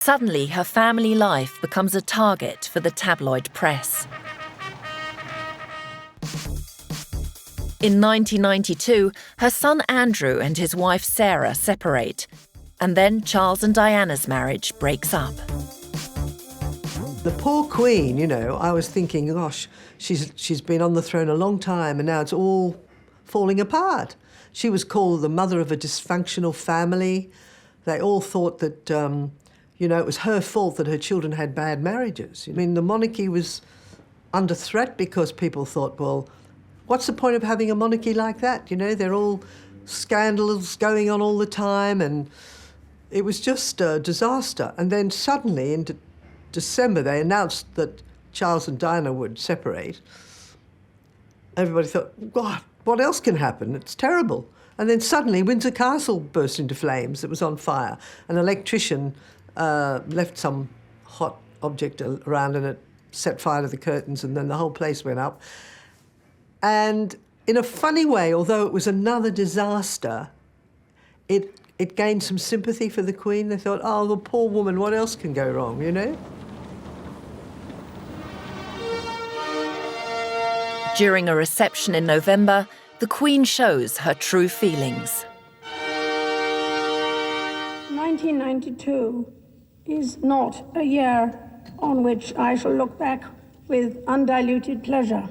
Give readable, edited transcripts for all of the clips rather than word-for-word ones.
Suddenly, her family life becomes a target for the tabloid press. In 1992, her son Andrew and his wife Sarah separate, and then Charles and Diana's marriage breaks up. The poor Queen, you know, I was thinking, gosh, she's been on the throne a long time and now it's all falling apart. She was called the mother of a dysfunctional family. They all thought that, you know, it was her fault that her children had bad marriages. I mean, the monarchy was under threat because people thought, well, what's the point of having a monarchy like that? You know, they're all scandals going on all the time, and it was just a disaster. And then suddenly, in December, they announced that Charles and Diana would separate. Everybody thought, God, what else can happen? It's terrible. And then suddenly, Windsor Castle burst into flames. It was on fire. An electrician left some hot object around and it set fire to the curtains, and then the whole place went up. And in a funny way, although it was another disaster, it gained some sympathy for the Queen. They thought, oh, the poor woman, what else can go wrong, you know? During a reception in November, the Queen shows her true feelings. 1992 is not a year on which I shall look back with undiluted pleasure.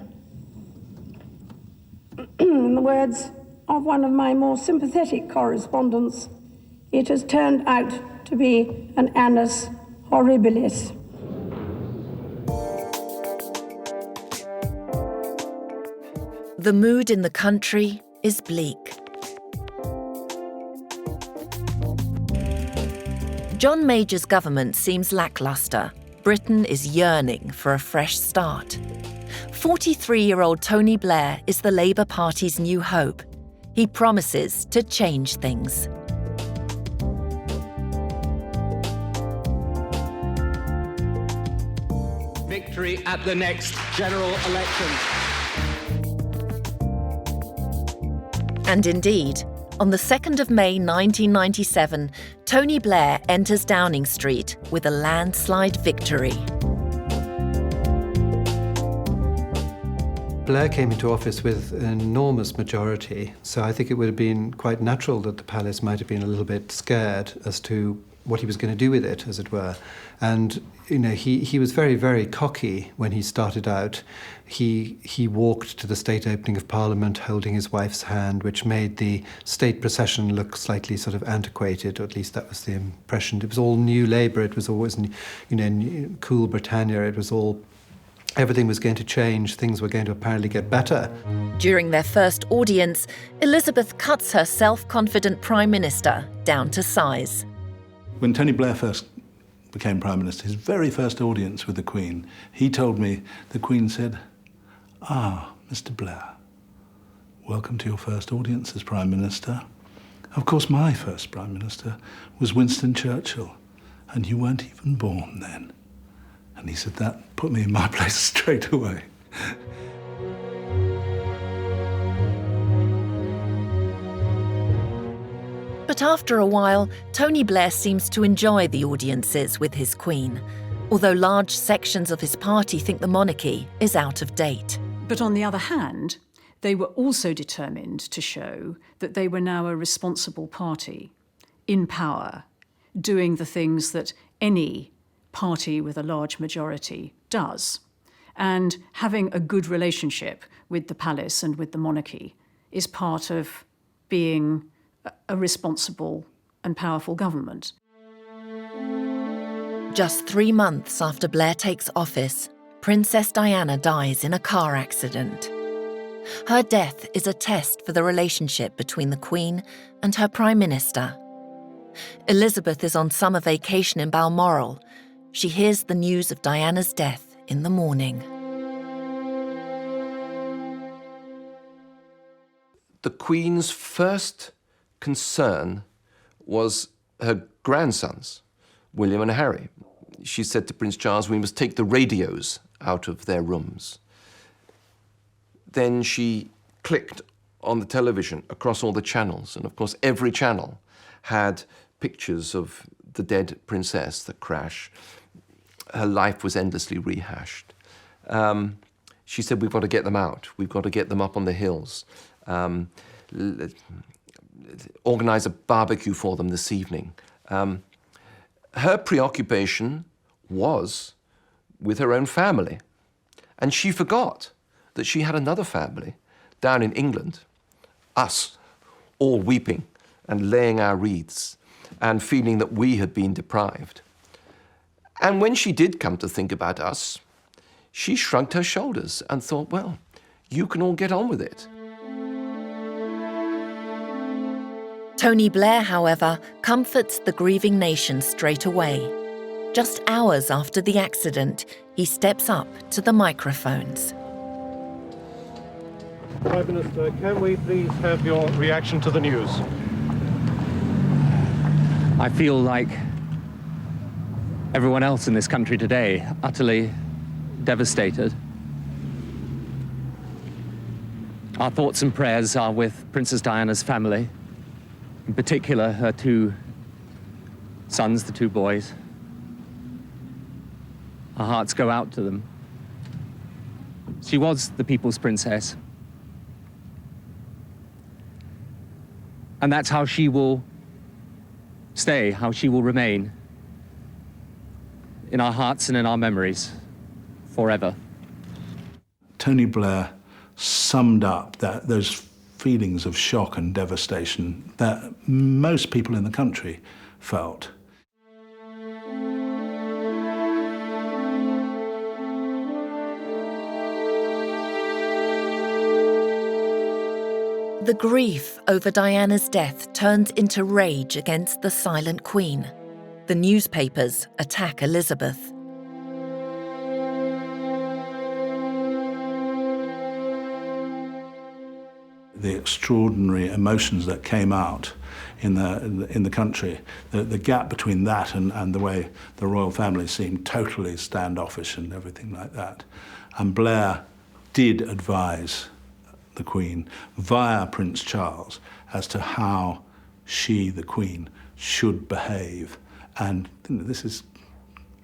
In the words of one of my more sympathetic correspondents, it has turned out to be an annus horribilis. The mood in the country is bleak. John Major's government seems lacklustre. Britain is yearning for a fresh start. 43-year-old Tony Blair is the Labour Party's new hope. He promises to change things. Victory at the next general election. And indeed, on the 2nd of May 1997, Tony Blair enters Downing Street with a landslide victory. Blair came into office with an enormous majority, so I think it would have been quite natural that the palace might have been a little bit scared as to what he was going to do with it, as it were. And, you know, he was very, very cocky when he started out. He walked to the state opening of Parliament holding his wife's hand, which made the state procession look slightly sort of antiquated, or at least that was the impression. It was all New Labour, it was always, you know, cool Britannia, it was all, everything was going to change, things were going to apparently get better. During their first audience, Elizabeth cuts her self-confident Prime Minister down to size. When Tony Blair first became Prime Minister, his very first audience with the Queen, he told me, the Queen said, "Ah, Mr. Blair, welcome to your first audience as Prime Minister. Of course, my first Prime Minister was Winston Churchill, and you weren't even born then." And he said, that put me in my place straight away. But after a while, Tony Blair seems to enjoy the audiences with his Queen, although large sections of his party think the monarchy is out of date. But on the other hand, they were also determined to show that they were now a responsible party, in power, doing the things that any party with a large majority does. And having a good relationship with the palace and with the monarchy is part of being a responsible and powerful government. Just 3 months after Blair takes office, Princess Diana dies in a car accident. Her death is a test for the relationship between the Queen and her Prime Minister. Elizabeth is on summer vacation in Balmoral. She hears the news of Diana's death in the morning. The Queen's first concern was her grandsons, William and Harry. She said to Prince Charles, "We must take the radios out of their rooms." Then she clicked on the television across all the channels, and of course every channel had pictures of the dead princess, the crash, her life was endlessly rehashed. She said, we've got to get them out. We've got to get them up on the hills. Organize a barbecue for them this evening. Her preoccupation was with her own family. And she forgot that she had another family down in England, us, all weeping and laying our wreaths and feeling that we had been deprived. And when she did come to think about us, she shrugged her shoulders and thought, well, you can all get on with it. Tony Blair, however, comforts the grieving nation straight away. Just hours after the accident, he steps up to the microphones. Prime Minister, can we please have your reaction to the news? I feel like everyone else in this country today, utterly devastated. Our thoughts and prayers are with Princess Diana's family, in particular her 2 sons, the 2 boys. Our hearts go out to them. She was the people's princess. And that's how she will stay, how she will remain in our hearts and in our memories forever. Tony Blair summed up those feelings of shock and devastation that most people in the country felt. The grief over Diana's death turns into rage against the silent Queen. The newspapers attack Elizabeth. The extraordinary emotions that came out in the country, the gap between that and the way the royal family seemed totally standoffish and everything like that. And Blair did advise the Queen via Prince Charles as to how she, the Queen, should behave. And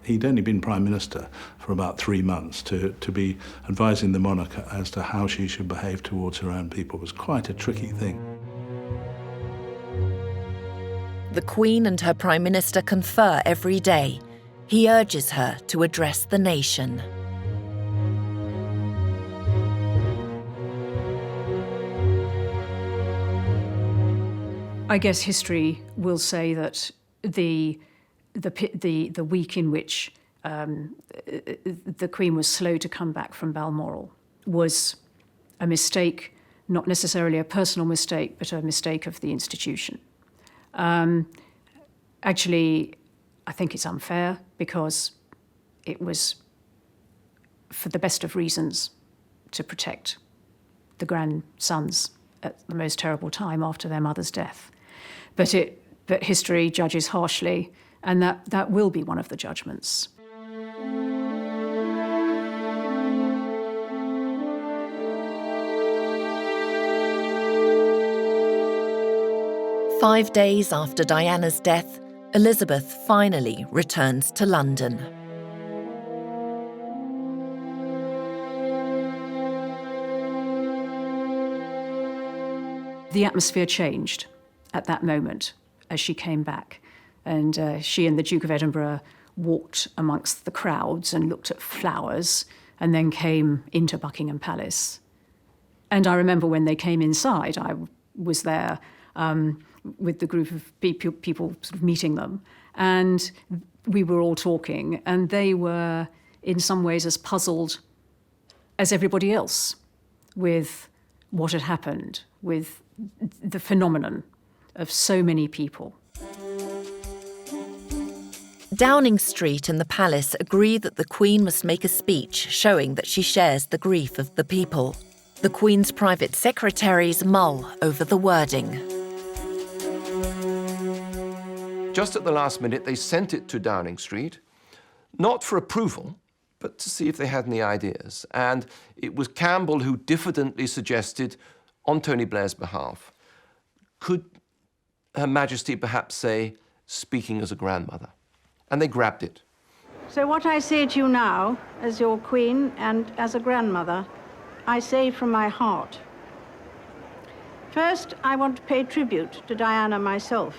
he'd only been Prime Minister for about 3 months. To be advising the monarch as to how she should behave towards her own people was quite a tricky thing. The Queen and her Prime Minister confer every day. He urges her to address the nation. I guess history will say that the week in which the Queen was slow to come back from Balmoral was a mistake, not necessarily a personal mistake, but a mistake of the institution. Actually, I think it's unfair because it was for the best of reasons to protect the grandsons at the most terrible time after their mother's death. But history judges harshly, and that will be one of the judgments. Five days after Diana's death, Elizabeth finally returns to London. The atmosphere changed at that moment as she came back. And she and the Duke of Edinburgh walked amongst the crowds and looked at flowers and then came into Buckingham Palace. And I remember when they came inside, I was there with the group of people sort of meeting them. And we were all talking, and they were in some ways as puzzled as everybody else with what had happened, with the phenomenon of so many people. Downing Street and the palace agree that the Queen must make a speech showing that she shares the grief of the people. The Queen's private secretaries mull over the wording. Just at the last minute, they sent it to Downing Street, not for approval, but to see if they had any ideas. And it was Campbell who diffidently suggested, on Tony Blair's behalf, could Her Majesty perhaps say, speaking as a grandmother. And they grabbed it. So what I say to you now, as your queen and as a grandmother, I say from my heart. First, I want to pay tribute to Diana myself.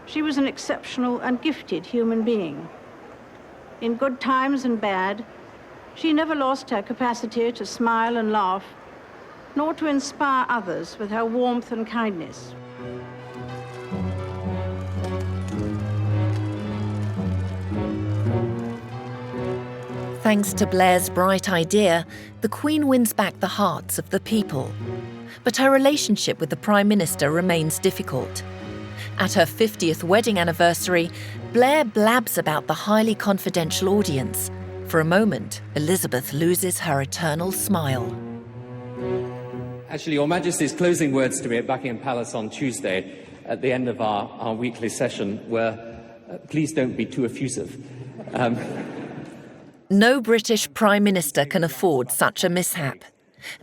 She was an exceptional and gifted human being. In good times and bad, she never lost her capacity to smile and laugh, nor to inspire others with her warmth and kindness. Thanks to Blair's bright idea, the Queen wins back the hearts of the people. But her relationship with the Prime Minister remains difficult. At her 50th wedding anniversary, Blair blabs about the highly confidential audience. For a moment, Elizabeth loses her eternal smile. Actually, Your Majesty's closing words to me at Buckingham Palace on Tuesday, at the end of our weekly session, were, please don't be too effusive. No British Prime Minister can afford such a mishap.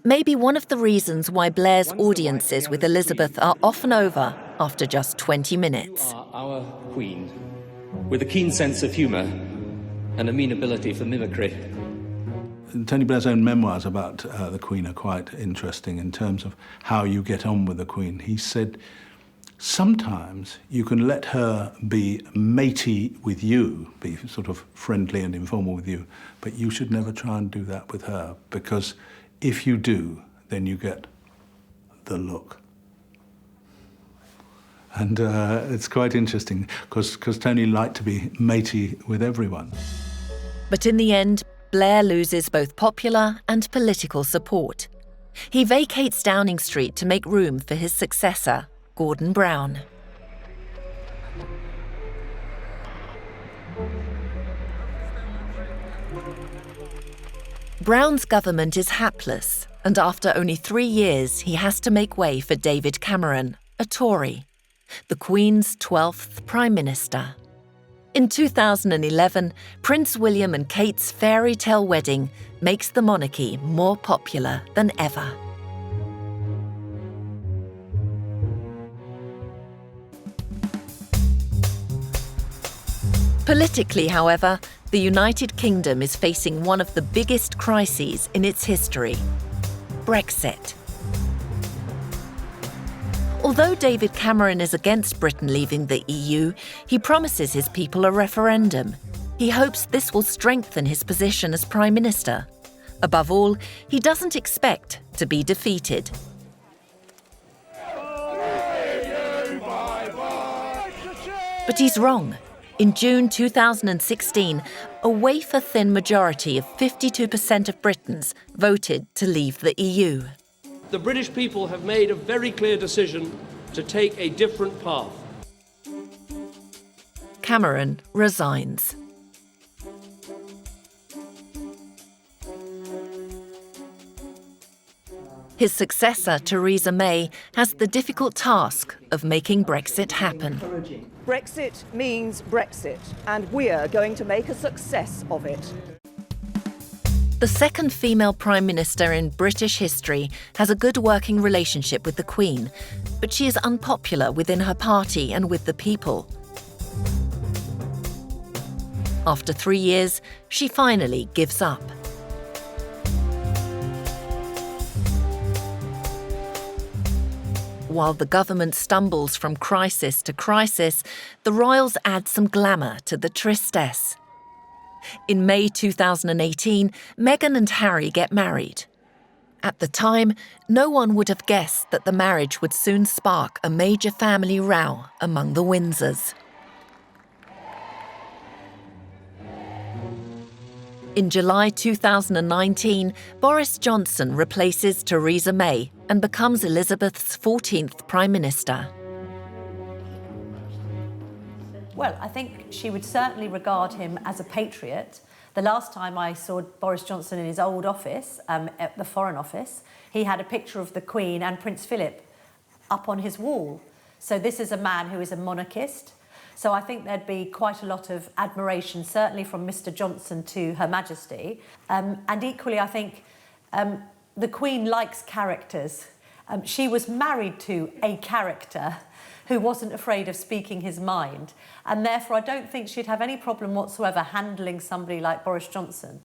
Maybe one of the reasons why Blair's audiences with Elizabeth are often over after just 20 minutes. Our Queen, with a keen sense of humour and a mean ability for mimicry. Tony Blair's own memoirs about the Queen are quite interesting in terms of how you get on with the Queen. He said, sometimes you can let her be matey with you, be sort of friendly and informal with you, but you should never try and do that with her, because if you do, then you get the look. And it's quite interesting, because Tony liked to be matey with everyone. But in the end, Blair loses both popular and political support. He vacates Downing Street to make room for his successor, Gordon Brown. Brown's government is hapless, and after only 3 years, he has to make way for David Cameron, a Tory, the Queen's 12th Prime Minister. In 2011, Prince William and Kate's fairy tale wedding makes the monarchy more popular than ever. Politically, however, the United Kingdom is facing one of the biggest crises in its history: Brexit. Although David Cameron is against Britain leaving the EU, he promises his people a referendum. He hopes this will strengthen his position as Prime Minister. Above all, he doesn't expect to be defeated. But he's wrong. In June 2016, a wafer-thin majority of 52% of Britons voted to leave the EU. The British people have made a very clear decision to take a different path. Cameron resigns. His successor, Theresa May, has the difficult task of making Brexit happen. Brexit means Brexit, and we're going to make a success of it. The second female Prime Minister in British history has a good working relationship with the Queen, but she is unpopular within her party and with the people. After 3 years, she finally gives up. While the government stumbles from crisis to crisis, the royals add some glamour to the tristesse. In May 2018, Meghan and Harry get married. At the time, no one would have guessed that the marriage would soon spark a major family row among the Windsors. In July 2019, Boris Johnson replaces Theresa May and becomes Elizabeth's 14th Prime Minister. Well, I think she would certainly regard him as a patriot. The last time I saw Boris Johnson in his old office, at the Foreign Office, he had a picture of the Queen and Prince Philip up on his wall. So this is a man who is a monarchist. So I think there'd be quite a lot of admiration, certainly from Mr. Johnson to Her Majesty. And equally, I think the Queen likes characters. She was married to a character. who wasn't afraid of speaking his mind. And therefore, I don't think she'd have any problem whatsoever handling somebody like Boris Johnson.